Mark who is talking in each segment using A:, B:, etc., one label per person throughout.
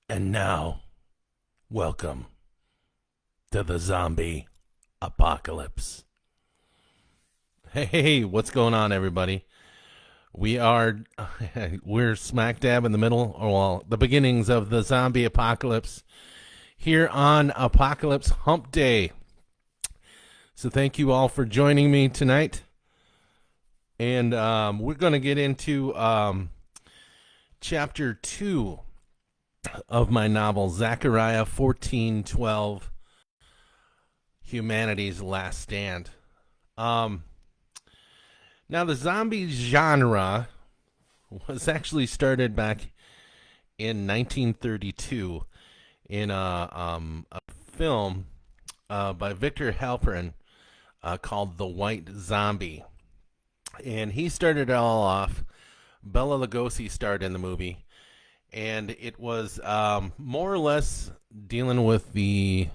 A: And now, welcome to the zombie apocalypse. Hey, what's going on, everybody? We are we're smack dab in the middle, or well, the beginnings of the zombie apocalypse here on Apocalypse Humpday. So thank you all for joining me tonight, and we're going to get into chapter 2 of my novel, Zechariah 14:12, Humanity's Last Stand. Now, the zombie genre was actually started back in 1932 in a film by Victor Halperin called The White Zombie. And he started it all off. Bela Lugosi starred in the movie. And it was more or less dealing with the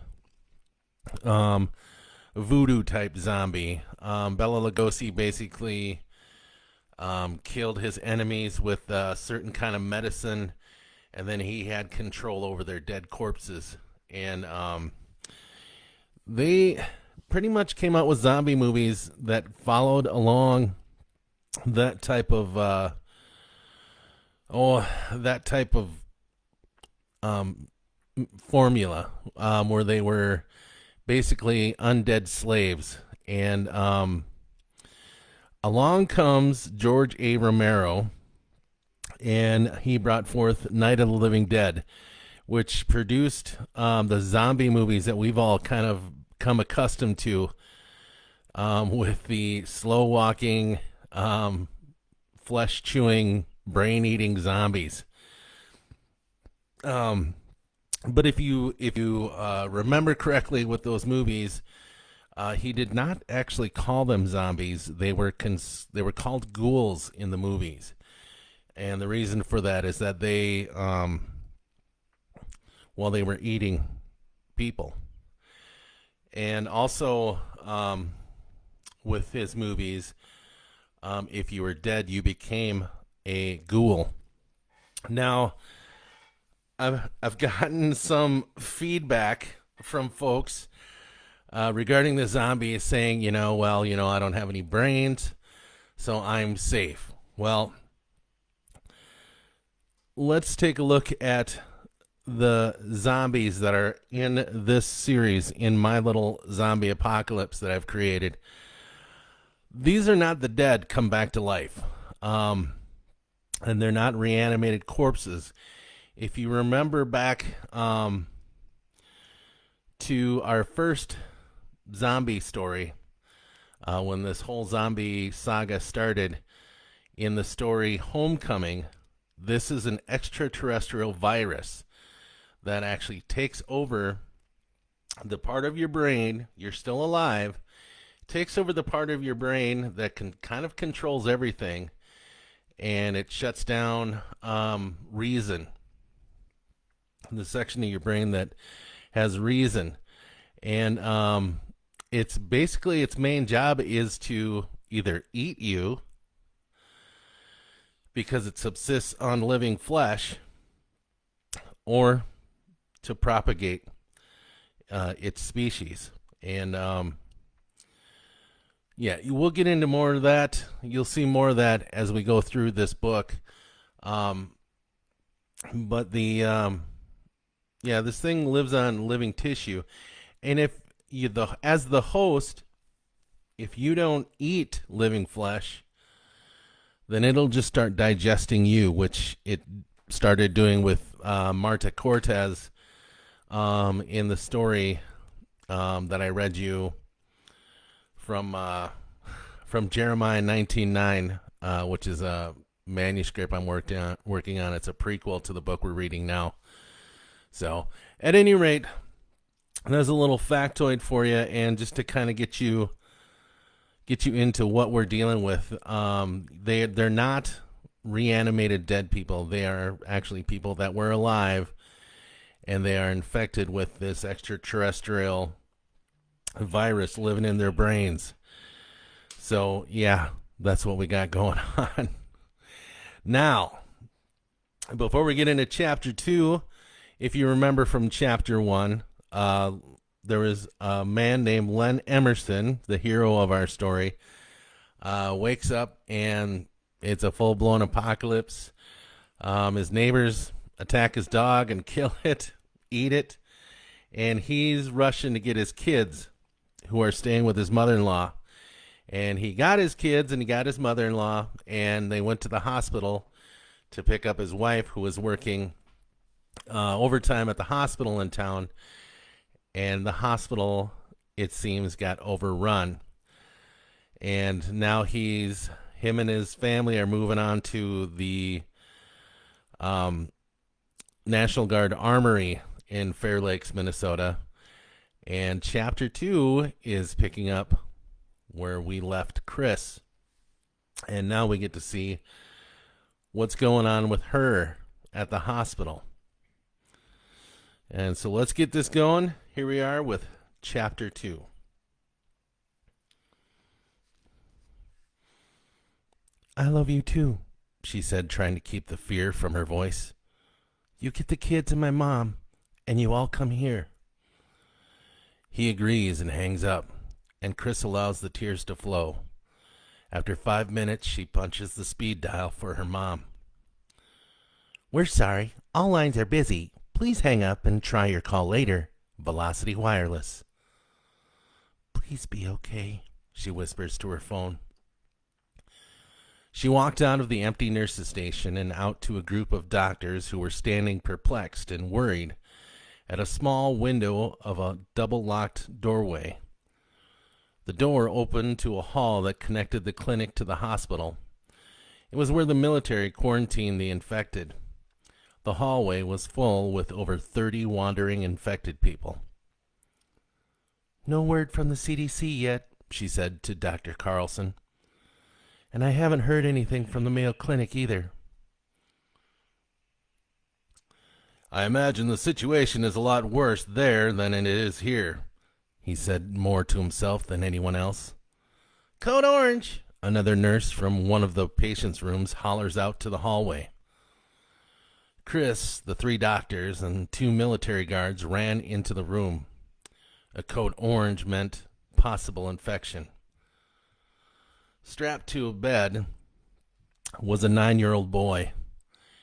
A: voodoo type zombie. Bela Lugosi basically killed his enemies with a certain kind of medicine, and then he had control over their dead corpses. And they pretty much came out with zombie movies that followed along that type of formula, where they were basically undead slaves. And along comes George A. Romero, and he brought forth Night of the Living Dead, which produced the zombie movies that we've all kind of come accustomed to, with the slow walking, flesh chewing, brain eating zombies. But if you remember correctly with those movies, he did not actually call them zombies. They were called ghouls in the movies, and the reason for that is that they they were eating people. And also, with his movies, if you were dead, you became a ghoul. Now, I've gotten some feedback from folks regarding the zombies saying, I don't have any brains, so I'm safe. Well, let's take a look at the zombies that are in this series, in my little zombie apocalypse that I've created. These are not the dead come back to life. And they're not reanimated corpses. If you remember back to our first zombie story, when this whole zombie saga started, in the story Homecoming, this is an extraterrestrial virus that actually takes over the part of your brain. You're still alive. Takes over the part of your brain that kind of controls everything, and it shuts down reason, the section of your brain that has reason. And it's basically, its main job is to either eat you, because it subsists on living flesh, or to propagate its species. And we'll get into more of that. You'll see more of that as we go through this book. But this thing lives on living tissue, and if as the host, if you don't eat living flesh, then it'll just start digesting you, which it started doing with Marta Cortez in the story that I read you from Jeremiah 19:9, which is a manuscript I'm working on. It's a prequel to the book we're reading now. So, at any rate, there's a little factoid for you, and just to kind of get you into what we're dealing with. They're not reanimated dead people. They are actually people that were alive, and they are infected with this extraterrestrial virus living in their brains. So, that's what we got going on. Now, before we get into chapter 2, If you remember from chapter 1, there was a man named Len Emerson, the hero of our story, wakes up and it's a full-blown apocalypse. His neighbors attack his dog and kill it, eat it, and he's rushing to get his kids who are staying with his mother-in-law. And he got his kids and he got his mother-in-law, and they went to the hospital to pick up his wife, who was working overtime at the hospital in town. And the hospital, it seems, got overrun. And now him and his family are moving on to the National Guard Armory in Fairlakes, Minnesota. And chapter 2 is picking up where we left Kris. And now we get to see what's going on with her at the hospital. And so let's get this going. Here we are with chapter 2. I love you too, she said, trying to keep the fear from her voice. You get the kids and my mom, and you all come here. He agrees and hangs up, and Kris allows the tears to flow. After 5 minutes, she punches the speed dial for her mom. We're sorry. All lines are busy. Please hang up and try your call later. Velocity Wireless. Please be okay, she whispers to her phone. She walked out of the empty nurse's station and out to a group of doctors who were standing perplexed and worried at a small window of a double-locked doorway. The door opened to a hall that connected the clinic to the hospital. It was where the military quarantined the infected. The hallway was full with over 30 wandering infected people. No word from the CDC yet, she said to Dr. Carlson. And I haven't heard anything from the Mayo Clinic either. I imagine the situation is a lot worse there than it is here, he said, more to himself than anyone else. Code Orange, another nurse from one of the patients' rooms hollers out to the hallway. Kris, the 3 doctors, and 2 military guards ran into the room. A code orange meant possible infection. Strapped to a bed was a 9-year-old boy.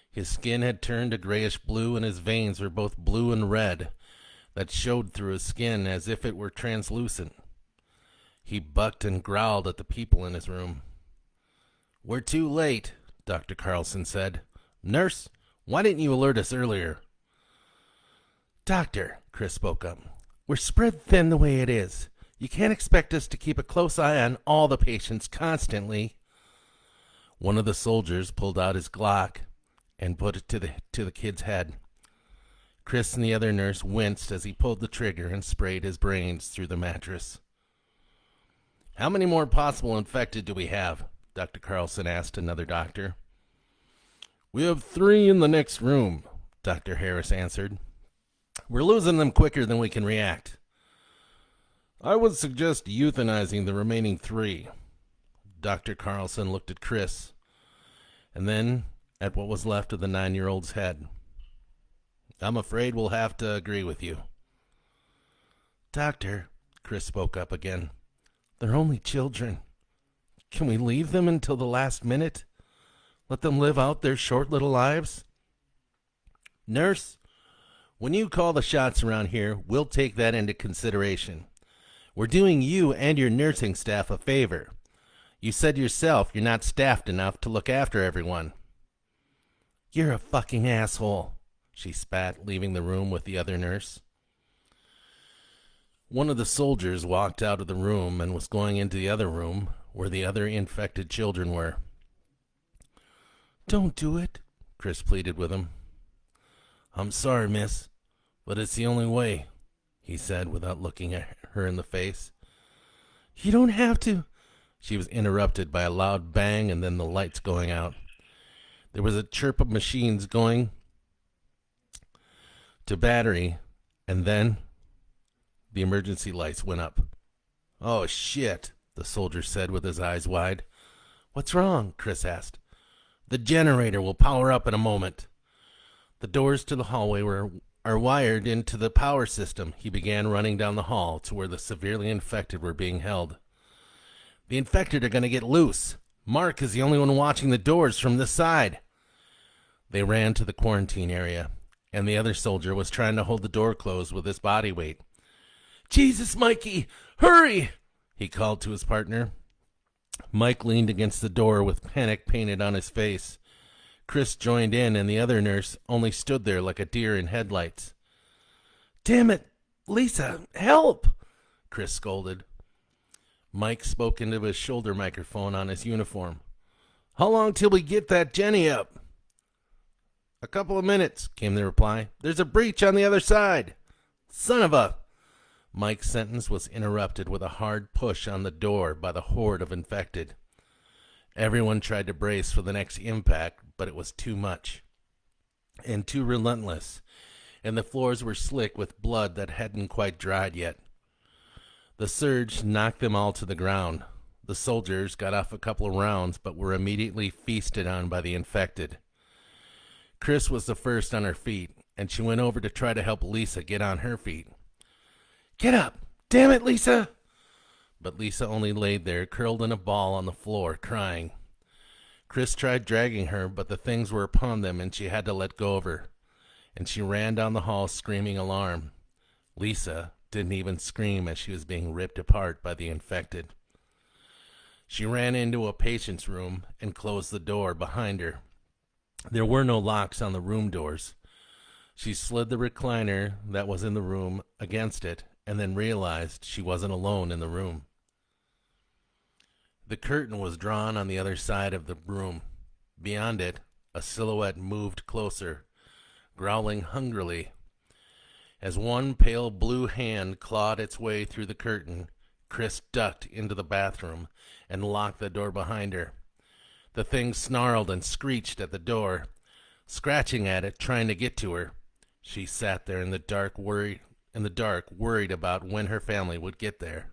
A: His skin had turned a grayish blue, and his veins were both blue and red that showed through his skin as if it were translucent. He bucked and growled at the people in his room. We're too late, Dr. Carlson said. Nurse, why didn't you alert us earlier? Doctor, Kris spoke up, we're spread thin the way it is. You can't expect us to keep a close eye on all the patients constantly. One of the soldiers pulled out his Glock and put it to the kid's head. Kris and the other nurse winced as he pulled the trigger and sprayed his brains through the mattress. How many more possible infected do we have? Dr. Carlson asked another doctor. We have 3 in the next room, Dr. Harris answered. We're losing them quicker than we can react. I would suggest euthanizing the remaining 3. Dr. Carlson looked at Kris, and then at what was left of the 9-year-old's head. I'm afraid we'll have to agree with you. Doctor, Kris spoke up again, they're only children. Can we leave them until the last minute? Let them live out their short little lives? Nurse, when you call the shots around here, we'll take that into consideration. We're doing you and your nursing staff a favor. You said yourself you're not staffed enough to look after everyone. You're a fucking asshole, she spat, leaving the room with the other nurse. One of the soldiers walked out of the room and was going into the other room where the other infected children were. Don't do it, Kris pleaded with him. I'm sorry, miss, but it's the only way, he said without looking at her in the face. You don't have to. She was interrupted by a loud bang and then the lights going out. There was a chirp of machines going to battery, and then the emergency lights went up. Oh, shit, the soldier said with his eyes wide. What's wrong? Kris asked. The generator will power up in a moment. The doors to the hallway are wired into the power system. He began running down the hall to where the severely infected were being held. The infected are going to get loose. Mark is the only one watching the doors from this side. They ran to the quarantine area, and the other soldier was trying to hold the door closed with his body weight. Jesus, Mikey, hurry! He called to his partner. Mike leaned against the door with panic painted on his face. Kris joined in, and the other nurse only stood there like a deer in headlights. Damn it, Lisa, help! Kris scolded. Mike spoke into his shoulder microphone on his uniform. How long till we get that Jenny up? A couple of minutes, came the reply. There's a breach on the other side. Son of a... Mike's sentence was interrupted with a hard push on the door by the horde of infected. Everyone tried to brace for the next impact, but it was too much and too relentless, and the floors were slick with blood that hadn't quite dried yet. The surge knocked them all to the ground. The soldiers got off a couple of rounds, but were immediately feasted on by the infected. Kris was the first on her feet, and she went over to try to help Lisa get on her feet. Get up! Damn it, Lisa! But Lisa only laid there, curled in a ball on the floor, crying. Kris tried dragging her, but the things were upon them, and she had to let go of her. And she ran down the hall, screaming alarm. Lisa didn't even scream as she was being ripped apart by the infected. She ran into a patient's room and closed the door behind her. There were no locks on the room doors. She slid the recliner that was in the room against it, and then realized she wasn't alone in the room. The curtain was drawn on the other side of the room. Beyond it, a silhouette moved closer, growling hungrily. As one pale blue hand clawed its way through the curtain, Kris ducked into the bathroom and locked the door behind her. The thing snarled and screeched at the door, scratching at it, trying to get to her. She sat there in the dark, worried about when her family would get there.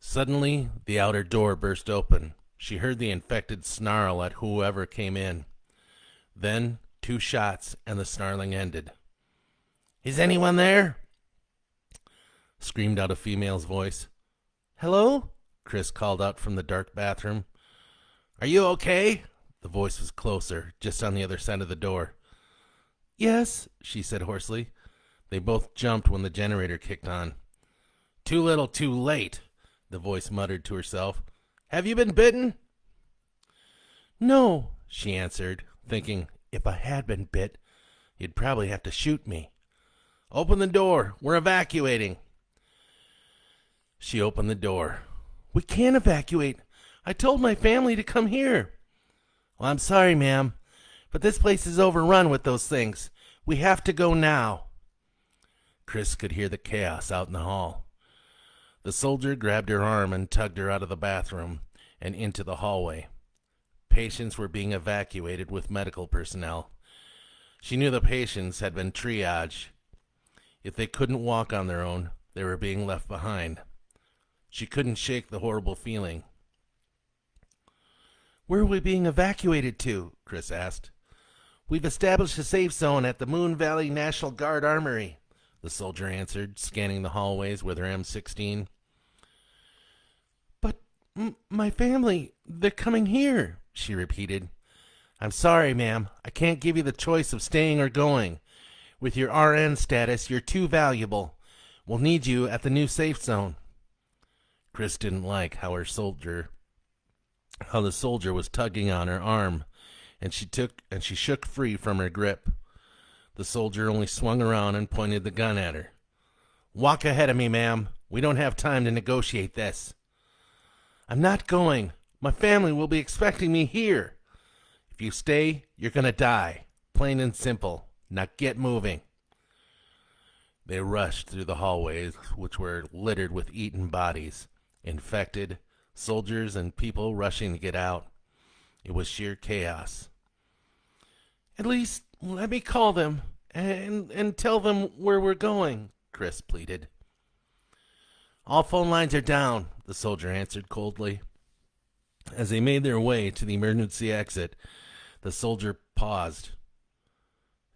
A: Suddenly, the outer door burst open. She heard the infected snarl at whoever came in. Then, 2 shots, and the snarling ended. Is anyone there? Screamed out a female's voice. Hello? Kris called out from the dark bathroom. Are you okay? The voice was closer, just on the other side of the door. Yes, she said hoarsely. They both jumped when the generator kicked on. Too little, too late, the voice muttered to herself. Have you been bitten? No, she answered, thinking, if I had been bit, you'd probably have to shoot me. Open the door. We're evacuating. She opened the door. We can't evacuate. I told my family to come here. Well, I'm sorry, ma'am, but this place is overrun with those things. We have to go now. Kris could hear the chaos out in the hall. The soldier grabbed her arm and tugged her out of the bathroom and into the hallway. Patients were being evacuated with medical personnel. She knew the patients had been triaged. If they couldn't walk on their own, they were being left behind. She couldn't shake the horrible feeling. Where are we being evacuated to? Kris asked. We've established a safe zone at the Moon Valley National Guard Armory, the soldier answered, scanning the hallways with her M16. But my family, they're coming here, she repeated. I'm sorry, ma'am. I can't give you the choice of staying or going. With your RN status, you're too valuable. We'll need you at the new safe zone. Kris didn't like how the soldier was tugging on her arm, and she shook free from her grip. The soldier only swung around and pointed the gun at her. Walk ahead of me, ma'am. We don't have time to negotiate this. I'm not going. My family will be expecting me here. If you stay, you're going to die. Plain and simple. Now get moving. They rushed through the hallways, which were littered with eaten bodies, infected, soldiers, and people rushing to get out. It was sheer chaos. At least let me call them and tell them where we're going, Kris pleaded. All phone lines are down, the soldier answered coldly. As they made their way to the emergency exit, the soldier paused.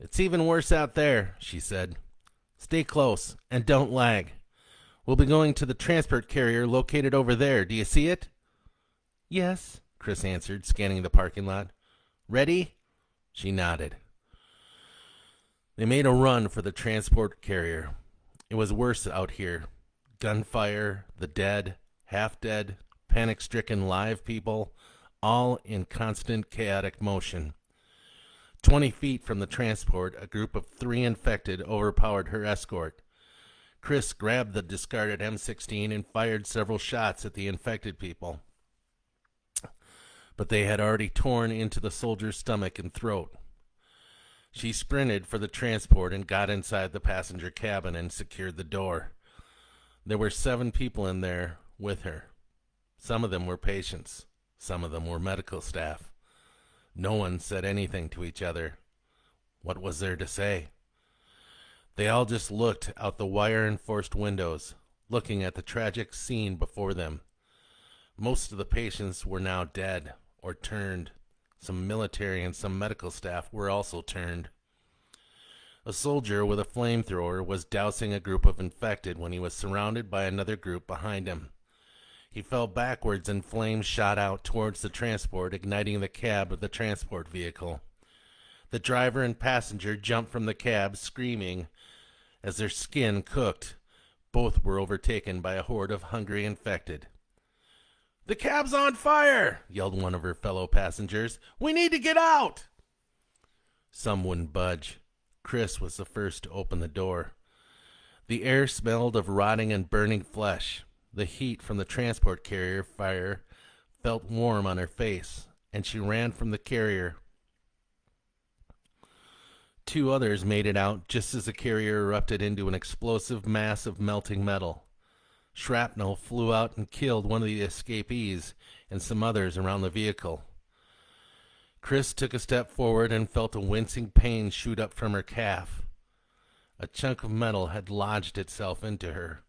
A: It's even worse out there, she said. Stay close and don't lag. We'll be going to the transport carrier located over there. Do you see it? Yes, Kris answered, scanning the parking lot. Ready? She nodded. They made a run for the transport carrier. It was worse out here. Gunfire, the dead, half-dead, panic-stricken live people, all in constant chaotic motion. 20 feet from the transport, a group of 3 infected overpowered her escort. Kris grabbed the discarded M16 and fired several shots at the infected people. But they had already torn into the soldier's stomach and throat. She sprinted for the transport and got inside the passenger cabin and secured the door. There were 7 people in there with her. Some of them were patients. Some of them were medical staff. No one said anything to each other. What was there to say? They all just looked out the wire-enforced windows, looking at the tragic scene before them. Most of the patients were now dead or turned. Some military and some medical staff were also turned. A soldier with a flamethrower was dousing a group of infected when he was surrounded by another group behind him. He fell backwards and flames shot out towards the transport, igniting the cab of the transport vehicle. The driver and passenger jumped from the cab, screaming as their skin cooked. Both were overtaken by a horde of hungry infected. "The cab's on fire!" yelled one of her fellow passengers. "We need to get out!" Some wouldn't budge. Kris was the first to open the door. The air smelled of rotting and burning flesh. The heat from the transport carrier fire felt warm on her face, and she ran from the carrier. 2 others made it out just as the carrier erupted into an explosive mass of melting metal. Shrapnel flew out and killed one of the escapees and some others around the vehicle. Kris took a step forward and felt a wincing pain shoot up from her calf. A chunk of metal had lodged itself into her.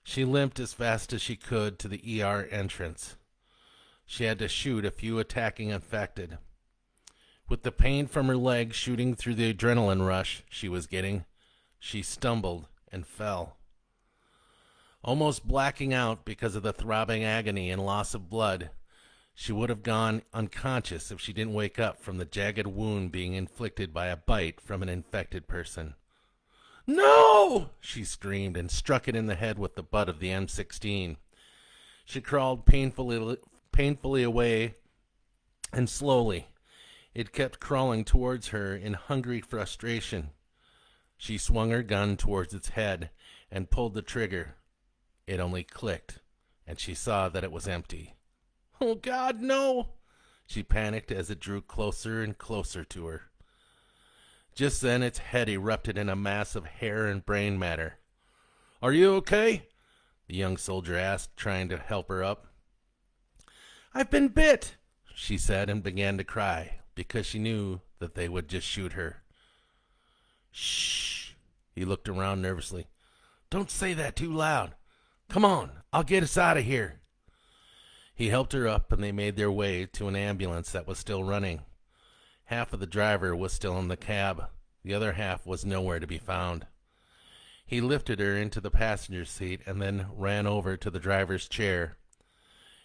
A: She limped as fast as she could to the ER entrance. She had to shoot a few attacking infected. With the pain from her leg shooting through the adrenaline rush she was getting, she stumbled and fell. Almost blacking out because of the throbbing agony and loss of blood, she would have gone unconscious if she didn't wake up from the jagged wound being inflicted by a bite from an infected person. "No!" she screamed and struck it in the head with the butt of the M16. She crawled painfully away, and slowly it kept crawling towards her in hungry frustration. She swung her gun towards its head and pulled the trigger. It only clicked, and she saw that it was empty. "Oh, God, no!" she panicked as it drew closer and closer to her. Just then its head erupted in a mass of hair and brain matter. "Are you okay?" the young soldier asked, trying to help her up. "I've been bit," she said, and began to cry because she knew that they would just shoot her. "Shh." He looked around nervously. "Don't say that too loud. Come on, I'll get us out of here." He helped her up, and they made their way to an ambulance that was still running. Half of the driver was still in the cab. The other half was nowhere to be found. He lifted her into the passenger seat and then ran over to the driver's chair.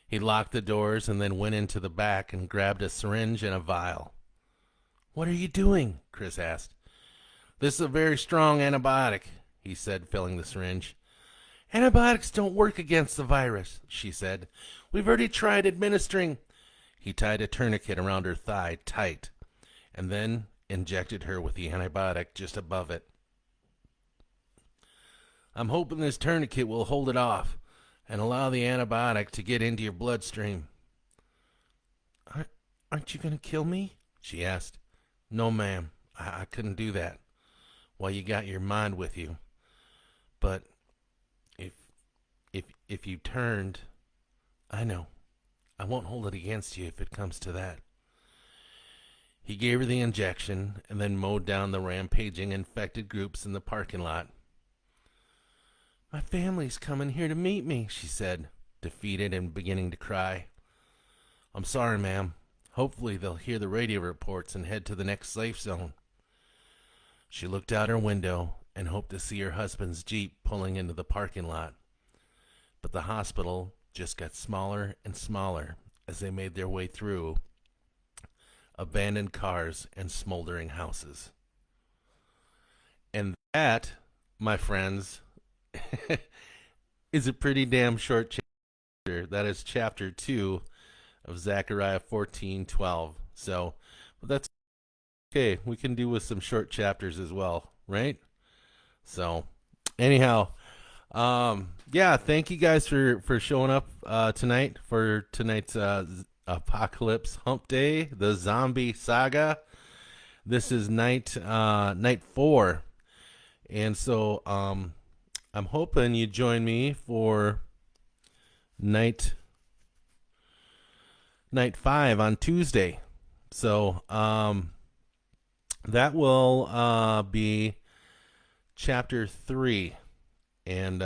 A: He locked the doors and then went into the back and grabbed a syringe and a vial. "What are you doing?" Kris asked. "This is a very strong antibiotic," he said, filling the syringe. "Antibiotics don't work against the virus," she said. "We've already tried administering." He tied a tourniquet around her thigh tight, and then injected her with the antibiotic just above it. "I'm hoping this tourniquet will hold it off and allow the antibiotic to get into your bloodstream." Aren't you going to kill me?" she asked. "No, ma'am. I couldn't do that while you got your mind with you. But if you turned, I know. I won't hold it against you if it comes to that." He gave her the injection and then mowed down the rampaging infected groups in the parking lot. "My family's coming here to meet me," she said, defeated and beginning to cry. "I'm sorry, ma'am. Hopefully they'll hear the radio reports and head to the next safe zone." She looked out her window and hoped to see her husband's Jeep pulling into the parking lot. But the hospital just got smaller and smaller as they made their way through abandoned cars and smoldering houses. And that, my friends, is a pretty damn short chapter. That is chapter 2 of Zechariah 14:12. So, but that's okay. We can do with some short chapters as well, right? So, anyhow, yeah, thank you guys for showing up tonight for tonight's Apocalypse Humpday, the zombie saga. This is night 4, and so I'm hoping you join me for night 5 on Tuesday. So that will be chapter 3. And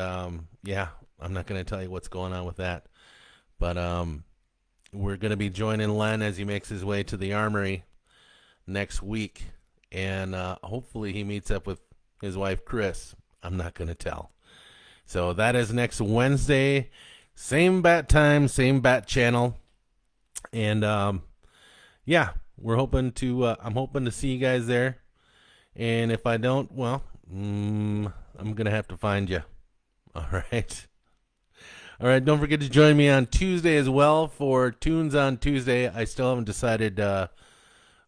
A: yeah, I'm not going to tell you what's going on with that. But we're going to be joining Len as he makes his way to the armory next week. And hopefully he meets up with his wife, Kris. I'm not going to tell. So that is next Wednesday. Same bat time, same bat channel. And yeah, we're hoping to I'm hoping to see you guys there. And if I don't, well, I'm going to have to find you. All right. All right. Don't forget to join me on Tuesday as well for Tunes on Tuesday. I still haven't decided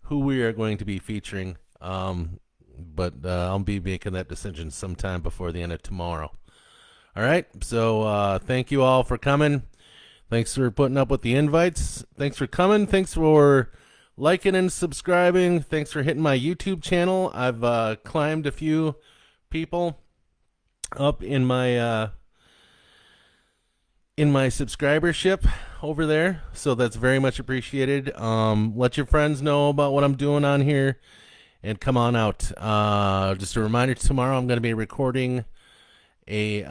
A: who we are going to be featuring, but I'll be making that decision sometime before the end of tomorrow. All right. So thank you all for coming. Thanks for putting up with the invites. Thanks for coming. Thanks for liking and subscribing. Thanks for hitting my YouTube channel. I've climbed a few people up in my subscribership over there, so that's very much appreciated. Let your friends know about what I'm doing on here, and come on out. Just a reminder, tomorrow I'm going to be recording a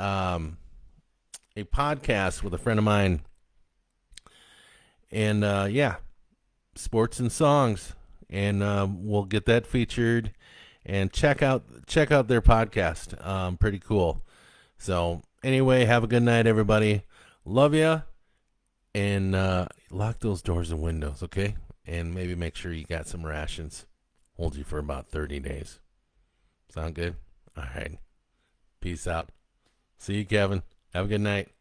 A: podcast with a friend of mine, and yeah, sports and songs, and we'll get that featured. And check out their podcast. Pretty cool. So anyway, have a good night, everybody. Love ya. And lock those doors and windows, okay? And maybe make sure you got some rations. Hold you for about 30 days. Sound good? All right. Peace out. See you, Kevin. Have a good night.